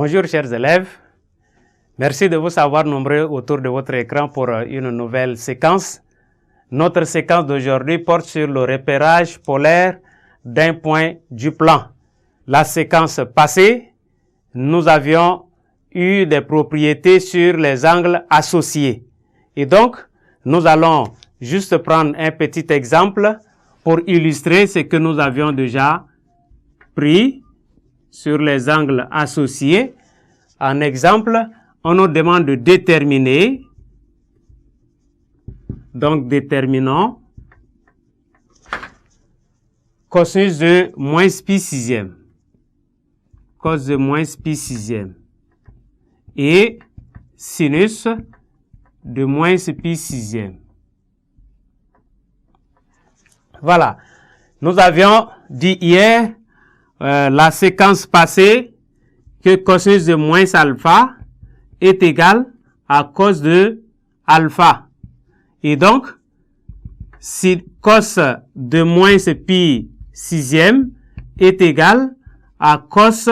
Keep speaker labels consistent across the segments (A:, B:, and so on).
A: Bonjour chers élèves, merci de vous savoir nombreux autour de votre écran pour une nouvelle séquence. Notre séquence d'aujourd'hui porte sur le repérage polaire d'un point du plan. La séquence passée, nous avions eu des propriétés sur les angles associés. Et donc, nous allons juste prendre un petit exemple pour illustrer ce que nous avions déjà pris sur les angles associés. En exemple, on nous demande de déterminer, donc déterminons cosinus de moins pi sixième, cos de moins pi sixième, et sinus de moins pi sixième. Voilà. Nous avions dit hier, la séquence passée, que cosinus de moins alpha est égal à cos de alpha. Et donc, si cos de moins pi sixième est égal à cos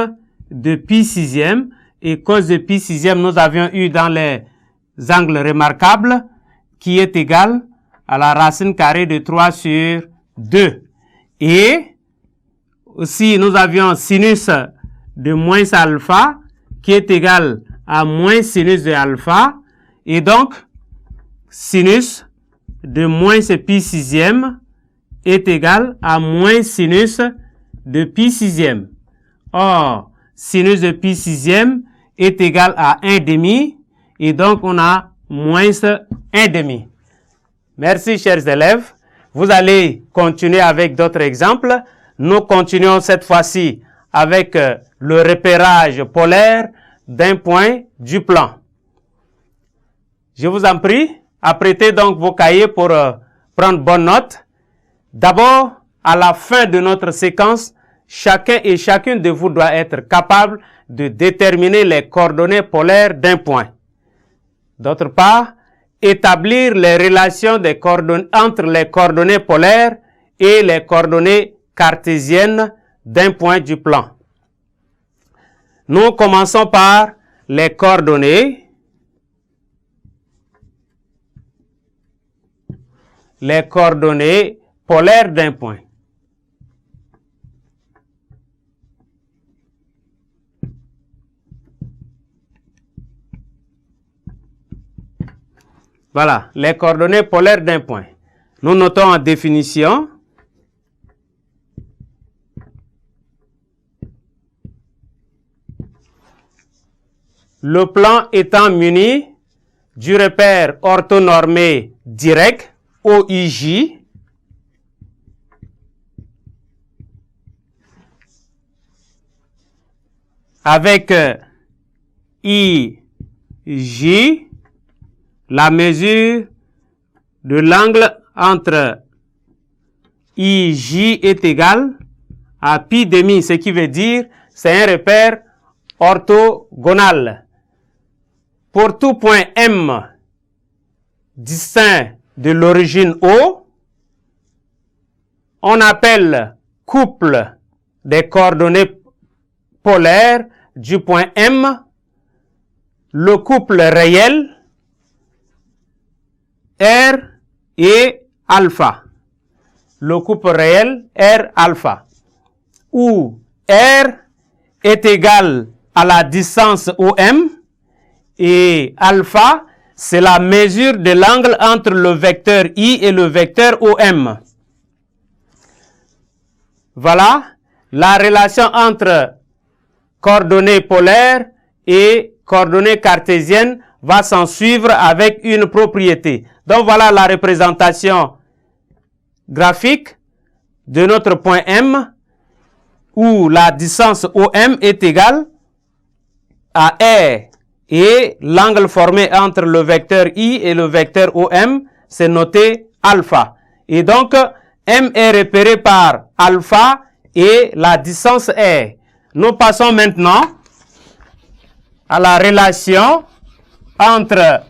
A: de pi sixième, et cos de pi sixième, nous avions eu dans les angles remarquables, qui est égal à la racine carrée de 3 sur 2. Et aussi, nous avions sinus de moins alpha, qui est égal à moins sinus de alpha, et donc, sinus de moins pi sixième est égal à moins sinus de pi sixième. Or, sinus de pi sixième est égal à 1,5, et donc on a moins 1,5. Merci, chers élèves. Vous allez continuer avec d'autres exemples. Nous continuons cette fois-ci avec le repérage polaire d'un point du plan. Je vous en prie, apprêtez donc vos cahiers pour prendre bonne note. D'abord, à la fin de notre séquence, chacun et chacune de vous doit être capable de déterminer les coordonnées polaires d'un point. D'autre part, établir les relations des coordonnées, entre les coordonnées polaires et les coordonnées cartésiennes d'un point du plan. Nous commençons par les coordonnées. Les coordonnées polaires d'un point. Voilà, les coordonnées polaires d'un point. Nous notons en définition le plan étant muni du repère orthonormé direct OIJ avec IJ, la mesure de l'angle entre IJ est égal à pi demi, ce qui veut dire c'est un repère orthogonal. Pour tout point M distinct de l'origine O, on appelle couple des coordonnées polaires du point M le couple réel R et alpha. Le couple réel R alpha, où R est égal à la distance OM et alpha, c'est la mesure de l'angle entre le vecteur I et le vecteur OM. Voilà, la relation entre coordonnées polaires et coordonnées cartésiennes va s'en suivre avec une propriété. Donc voilà la représentation graphique de notre point M où la distance OM est égale à R et l'angle formé entre le vecteur I et le vecteur OM, c'est noté alpha. Et donc, M est repéré par alpha et la distance R. Nous passons maintenant à la relation entre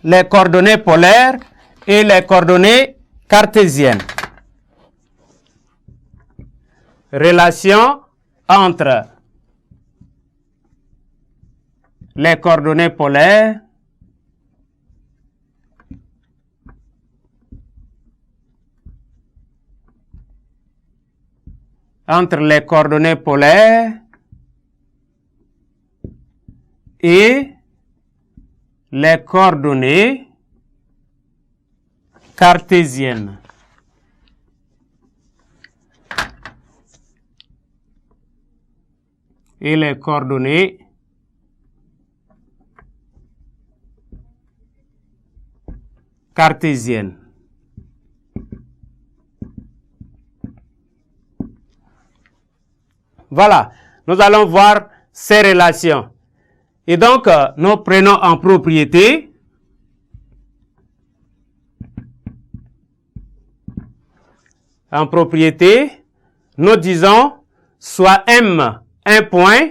A: les coordonnées polaires et les coordonnées cartésiennes. Relation entre les coordonnées polaires entre les coordonnées polaires et les coordonnées cartésiennes. Et les coordonnées cartésiennes. Voilà, nous allons voir ces relations. Et donc, nous prenons en propriété nous disons soit M un point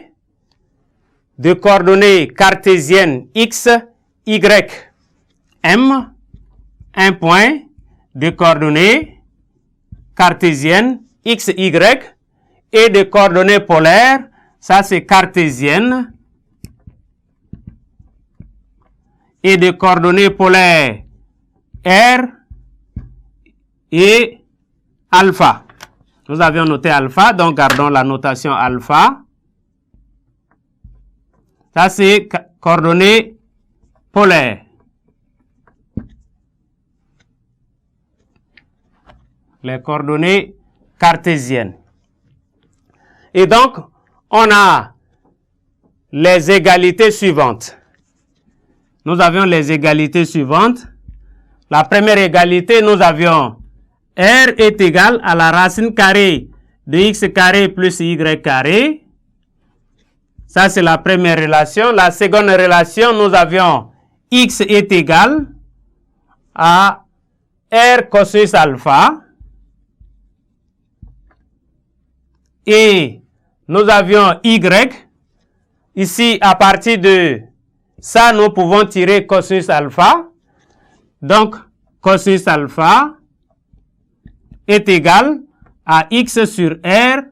A: de coordonnées cartésiennes X, Y. M, un point de coordonnées cartésiennes X, Y et de coordonnées polaires, ça c'est cartésienne, et de coordonnées polaires R et alpha. Nous avions noté alpha, donc gardons la notation alpha. Ça, c'est coordonnées polaires. Les coordonnées cartésiennes. Et donc, on a les égalités suivantes. Nous avions les égalités suivantes. La première égalité, nous avions R est égal à la racine carrée de x carré plus y carré. Ça, c'est la première relation. La seconde relation, nous avions x est égal à R cosinus alpha. Et nous avions y. Ici, à partir de ça, nous pouvons tirer cosinus alpha. Donc, cosinus alpha est égal à x sur R.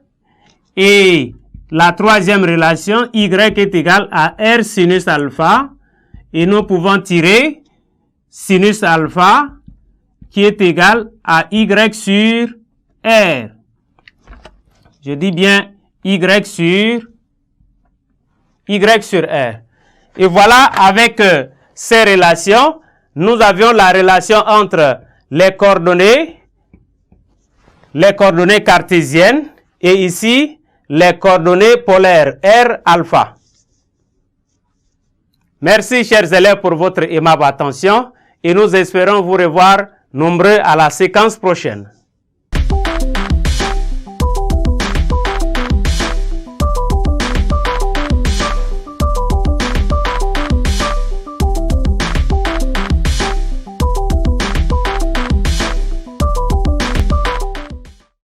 A: Et la troisième relation, y est égal à R sinus alpha. Et nous pouvons tirer sinus alpha qui est égal à y sur R. Je dis bien y sur R. Et voilà, avec ces relations, nous avions la relation entre les coordonnées cartésiennes et ici, les coordonnées polaires R alpha. Merci, chers élèves, pour votre aimable attention et nous espérons vous revoir nombreux à la séquence prochaine.